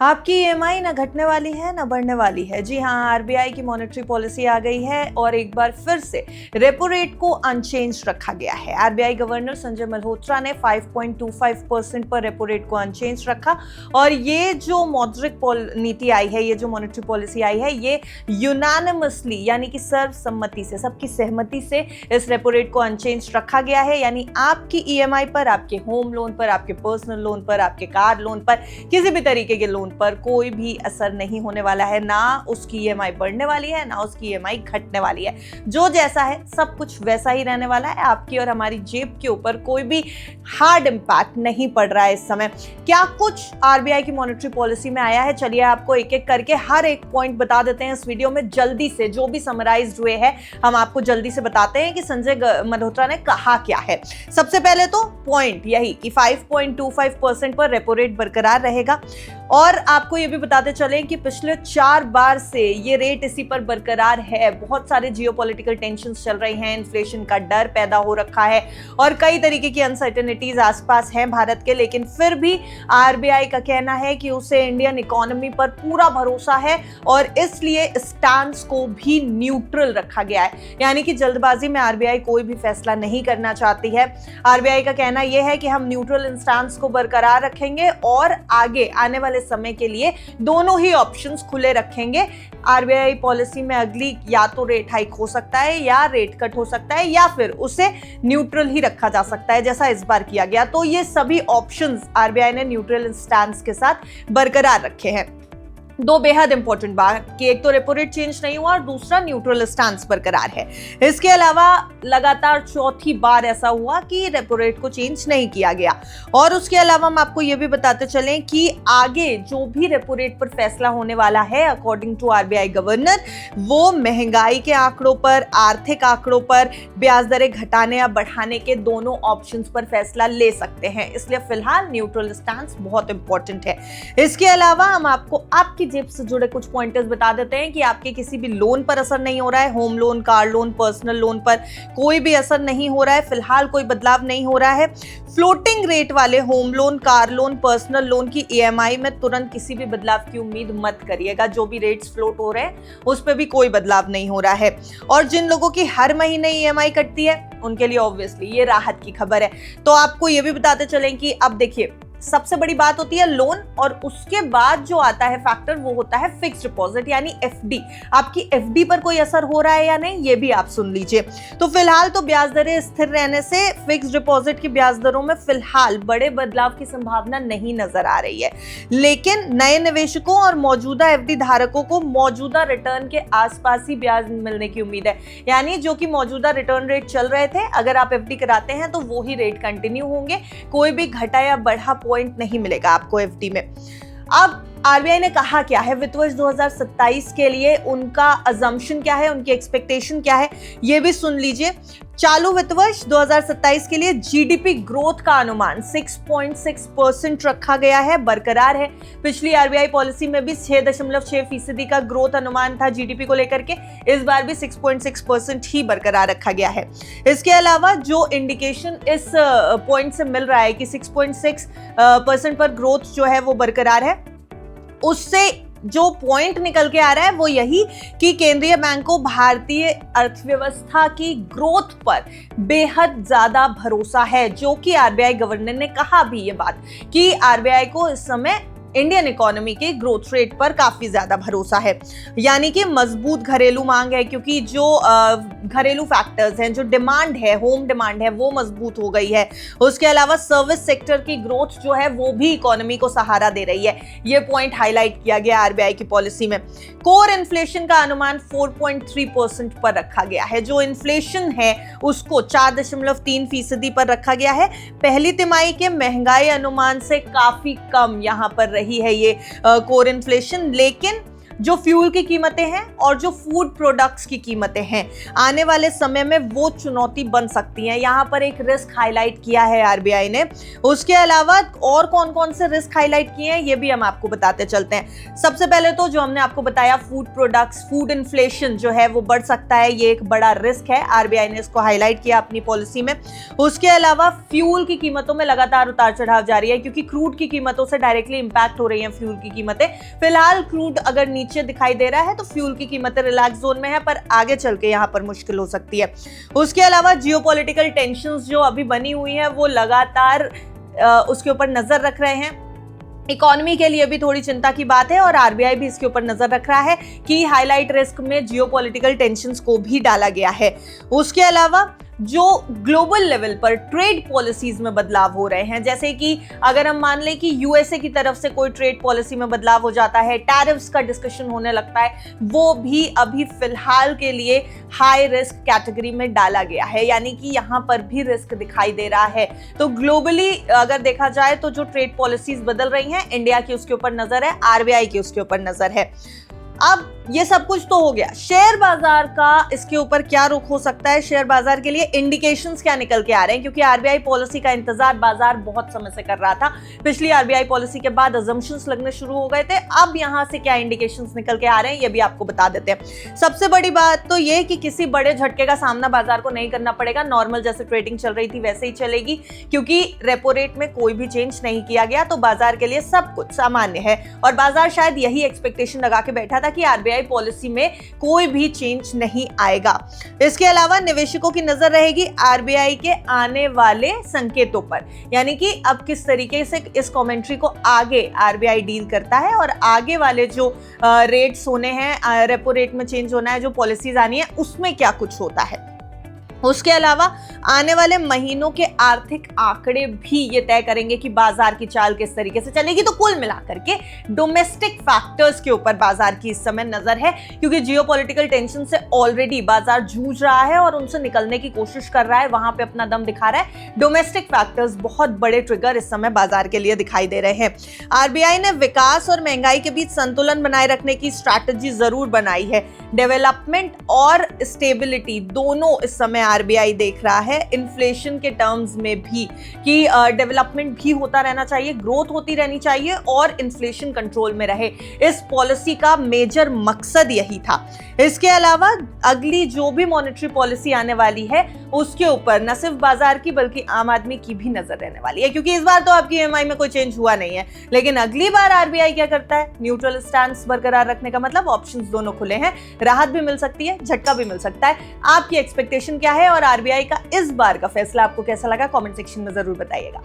आपकी ईएमआई ना घटने वाली है ना बढ़ने वाली है। जी हाँ, आरबीआई की मॉनेटरी पॉलिसी आ गई है और एक बार फिर से रेपो रेट को अनचेंज रखा गया है। आरबीआई गवर्नर संजय मल्होत्रा ने 5.25% पर रेपो रेट को अनचेंज रखा और ये जो मौद्रिक नीति आई है, ये जो मॉनेटरी पॉलिसी आई है, ये यूनानिमसली यानी कि सर्वसम्मति से, सबकी सहमति से इस रेपो रेट को अनचेंज रखा गया है। यानी आपकी ईएमआई पर, आपके होम लोन पर, आपके पर्सनल लोन पर, आपके कार लोन पर, किसी भी तरीके के लोन पर कोई भी असर नहीं होने वाला है। ना उसकी ईएमआई बढ़ने वाली है, ना उसकी ईएमआई घटने वाली है। जो जैसा है सब कुछ वैसा ही रहने वाला है। आपकी और हमारी जेब के ऊपर कोई भी हार्ड इंपैक्ट नहीं पड़ रहा है इस समय। क्या कुछ आरबीआई की मॉनेटरी पॉलिसी में आया है, चलिए आपको एक एक करके हर एक पॉइंट बता देते हैं इस वीडियो में जल्दी से। जो भी समराइज्ड हुए हैं हम आपको जल्दी से बताते हैं कि संजय मल्होत्रा ने कहा क्या है। सबसे पहले तो पॉइंट यही कि 5.25% पर रेपो रेट बरकरार रहेगा और आपको ये भी बताते चलें कि पिछले 4 बार से ये रेट इसी पर बरकरार है। बहुत सारे जियोपॉलिटिकल टेंशंस चल रहे हैं, इन्फ्लेशन का डर पैदा हो रखा है और कई तरीके की अनसर्टेनिटीज आसपास हैं भारत के, लेकिन फिर भी आरबीआई का कहना है कि उसे इंडियन इकोनॉमी पर पूरा भरोसा है और इसलिए स्टैंस को भी न्यूट्रल रखा गया है। यानी कि जल्दबाजी में आरबीआई कोई भी फैसला नहीं करना चाहती है। आरबीआई का कहना यह है कि हम न्यूट्रल स्टैंस को बरकरार रखेंगे और आगे आने वाले समय के लिए दोनों ही ऑप्शंस खुले रखेंगे। आरबीआई पॉलिसी में अगली या तो रेट हाइक हो सकता है या रेट कट हो सकता है या फिर उसे न्यूट्रल ही रखा जा सकता है, जैसा इस बार किया गया। तो ये सभी ऑप्शंस आरबीआई ने न्यूट्रल स्टैंस के साथ बरकरार रखे हैं। दो बेहद इंपॉर्टेंट बात कि एक तो रेपो रेट चेंज नहीं हुआ और दूसरा न्यूट्रल स्टैंस बरकरार है। इसके अलावा लगातार चौथी बार ऐसा हुआ कि रेपो रेट को चेंज नहीं किया गया। और उसके अलावा हम आपको यह भी बताते चलें कि आगे जो भी रेपो रेट पर फैसला होने वाला है अकॉर्डिंग टू आरबीआई गवर्नर, वो महंगाई के आंकड़ों पर, आर्थिक आंकड़ों पर ब्याज दरें घटाने या बढ़ाने के दोनों ऑप्शंस पर फैसला ले सकते हैं। इसलिए फिलहाल न्यूट्रल स्टैंस बहुत इंपॉर्टेंट है। इसके अलावा हम आपको आपकी जेब से जुड़े कुछ पॉइंटर्स बता देते हैं कि आपके किसी भी लोन पर असर नहीं हो रहा है। Home loan, car loan, personal loan पर कोई भी असर नहीं हो रहा है। फिलहाल कोई बदलाव नहीं हो रहा है। फ्लोटिंग रेट वाले home loan, car loan, personal loan की ईएमआई में तुरंत किसी भी बदलाव की उम्मीद मत करिएगा। जो भी रेट्स फ्लोट हो रहे हैं उस पर भी कोई बदलाव नहीं हो रहा है। और जिन लोगों की हर महीने ईएमआई कटती है उनके लिए ऑब्वियसली ये राहत की खबर है। तो आपको ये भी बताते चलें कि अब देखिए, सबसे बड़ी बात होती है लोन और उसके बाद जो आता है फैक्टर वो होता है फिक्स्ड डिपॉजिट यानी एफडी। आपकी एफडी पर कोई असर हो रहा है या नहीं, ये भी आप सुन लीजिए। तो फिलहाल तो ब्याज दरें स्थिर रहने से फिक्स्ड डिपॉजिट की ब्याज दरों में फिलहाल बड़े बदलाव की संभावना नहीं नजर आ रही है। लेकिन नए निवेशकों और मौजूदा एफडी धारकों को मौजूदा रिटर्न के आसपास ही ब्याज मिलने की उम्मीद है। यानी जो कि मौजूदा रिटर्न रेट चल रहे थे, अगर आप एफडी कराते हैं तो वो ही रेट कंटिन्यू होंगे। कोई भी घटा या बढ़ा पॉइंट नहीं मिलेगा आपको एफडी में। अब आरबीआई ने कहा क्या है वित्त वर्ष 2027 के लिए, उनका अजम्पशन क्या है, उनकी एक्सपेक्टेशन क्या है, ये भी सुन लीजिए। चालू वित्त वर्ष 2027 के लिए जीडीपी ग्रोथ का अनुमान 6.6% रखा गया है, बरकरार है। पिछली आरबीआई पॉलिसी में भी 6.6% का ग्रोथ अनुमान था जीडीपी को लेकर के। इस बार भी 6.6% ही बरकरार रखा गया है। इसके अलावा जो इंडिकेशन इस पॉइंट से मिल रहा है कि 6.6% पर ग्रोथ जो है वो बरकरार है, उससे जो पॉइंट निकल के आ रहा है वो यही कि केंद्रीय बैंक को भारतीय अर्थव्यवस्था की ग्रोथ पर बेहद ज्यादा भरोसा है। जो कि आरबीआई गवर्नर ने कहा भी ये बात कि आरबीआई को इस समय इंडियन इकोनॉमी के ग्रोथ रेट पर काफी ज्यादा भरोसा है। यानी कि मजबूत घरेलू मांग है, क्योंकि जो घरेलू फैक्टर्स हैं, जो डिमांड है, होम डिमांड है, वो मजबूत हो गई है। उसके अलावा सर्विस सेक्टर की ग्रोथ जो है वो भी इकोनॉमी को सहारा दे रही है। ये पॉइंट हाईलाइट किया गया आरबीआई की पॉलिसी में। कोर इन्फ्लेशन का अनुमान 4.3% पर रखा गया है। जो इन्फ्लेशन है उसको 4.3% पर रखा गया है। पहली तिमाही के महंगाई अनुमान से काफी कम यहां पर रही है ये कोर इन्फ्लेशन। लेकिन जो फ्यूल की कीमतें हैं और जो फूड प्रोडक्ट्स की कीमतें हैं आने वाले समय में वो चुनौती बन सकती हैं। यहाँ पर एक रिस्क हाईलाइट किया है आरबीआई ने। उसके अलावा और कौन कौन से रिस्क हाईलाइट किए हैं ये भी हम आपको बताते चलते हैं। सबसे पहले तो जो हमने आपको बताया फूड प्रोडक्ट्स, फूड इन्फ्लेशन जो है वो बढ़ सकता है, ये एक बड़ा रिस्क है। आरबीआई ने इसको हाईलाइट किया अपनी पॉलिसी में। उसके अलावा फ्यूल की कीमतों में लगातार उतार चढ़ाव जारी है क्योंकि क्रूड की कीमतों से डायरेक्टली इंपैक्ट हो रही हैं फ्यूल की कीमतें। फिलहाल क्रूड अगर नीचे दिखाई दे रहा है तो फ्यूल की कीमतें रिलैक्स जोन में है, पर आगे चल के यहां पर मुश्किल हो सकती है। उसके अलावा जियोपॉलिटिकल टेंशंस जो अभी बनी हुई है वो लगातार उसके ऊपर नजर रख रहे हैं। इकोनॉमी के लिए भी थोड़ी चिंता की बात है और आरबीआई भी इसके ऊपर नजर रख रहा है कि हाईलाइट रिस्क में जियोपॉलिटिकल टेंशंस को भी डाला गया है। उसके अलावा जो ग्लोबल लेवल पर ट्रेड पॉलिसीज में बदलाव हो रहे हैं, जैसे कि अगर हम मान लें कि यूएसए की तरफ से कोई ट्रेड पॉलिसी में बदलाव हो जाता है, टैरिफ्स का डिस्कशन होने लगता है, वो भी अभी फिलहाल के लिए हाई रिस्क कैटेगरी में डाला गया है, यानी कि यहाँ पर भी रिस्क दिखाई दे रहा है। तो ग्लोबली अगर देखा जाए तो जो ट्रेड पॉलिसीज बदल रही हैं, इंडिया की उसके ऊपर नजर है, आरबीआई की उसके ऊपर नजर है। अब ये सब कुछ तो हो गया, शेयर बाजार का इसके ऊपर क्या रुख हो सकता है, शेयर बाजार के लिए इंडिकेशंस क्या निकल के आ रहे हैं, क्योंकि आरबीआई पॉलिसी का इंतजार बाजार बहुत समय से कर रहा था। पिछली आरबीआई पॉलिसी के बाद अजम्पशंस लगने शुरू हो गए थे। अब यहां से क्या इंडिकेशंस निकल के आ रहे हैं ये भी आपको बता देते हैं। सबसे बड़ी बात तो ये कि किसी बड़े झटके का सामना बाजार को नहीं करना पड़ेगा, नॉर्मल जैसे ट्रेडिंग चल रही थी वैसे ही चलेगी, क्योंकि रेपो रेट में कोई भी चेंज नहीं किया गया, तो बाजार के लिए सब कुछ सामान्य है। और बाजार शायद यही एक्सपेक्टेशन लगा के बैठा था कि आरबीआई पॉलिसी में कोई भी चेंज नहीं आएगा। इसके अलावा निवेशकों की नजर रहेगी आरबीआई के आने वाले संकेतों पर, यानी कि अब किस तरीके से इस कमेंट्री को आगे आरबीआई डील करता है और आगे वाले जो रेट्स होने हैं, रेपो रेट में चेंज होना है, जो पॉलिसीज आनी है उसमें क्या कुछ होता है। उसके अलावा आने वाले महीनों के आर्थिक आंकड़े भी ये तय करेंगे कि बाजार की चाल किस तरीके से चलेगी। तो कुल मिलाकर के डोमेस्टिक फैक्टर्स के ऊपर बाजार की इस समय नजर है, क्योंकि जियोपॉलिटिकल टेंशन से ऑलरेडी बाजार जूझ रहा है और उनसे निकलने की कोशिश कर रहा है, वहां पे अपना दम दिखा रहा है। डोमेस्टिक फैक्टर्स बहुत बड़े ट्रिगर इस समय बाजार के लिए दिखाई दे रहे हैं। आरबीआई ने विकास और महंगाई के बीच संतुलन बनाए रखने की स्ट्रैटेजी जरूर बनाई है। डेवलपमेंट और स्टेबिलिटी दोनों इस समय आरबीआई देख रहा है, इन्फ्लेशन के टर्म्स में भी, कि डेवलपमेंट भी होता रहना चाहिए, ग्रोथ होती रहनी चाहिए और इन्फ्लेशन कंट्रोल में रहे। इस पॉलिसी का मेजर मकसद यही था। इसके अलावा अगली जो भी मॉनेटरी पॉलिसी आने वाली है उसके ऊपर न सिर्फ बाजार की बल्कि आम आदमी की भी नजर रहने वाली है, क्योंकि इस बार तो आपकी ईएमआई में कोई चेंज हुआ नहीं है, लेकिन अगली बार आरबीआई क्या करता है, न्यूट्रल स्टैंस बरकरार रखने का मतलब ऑप्शंस दोनों खुले हैं, राहत भी मिल सकती है, झटका भी मिल सकता है। आपकी एक्सपेक्टेशन क्या है और आरबीआई का इस बार का फैसला आपको कैसा लगा, कमेंट सेक्शन में जरूर बताइएगा।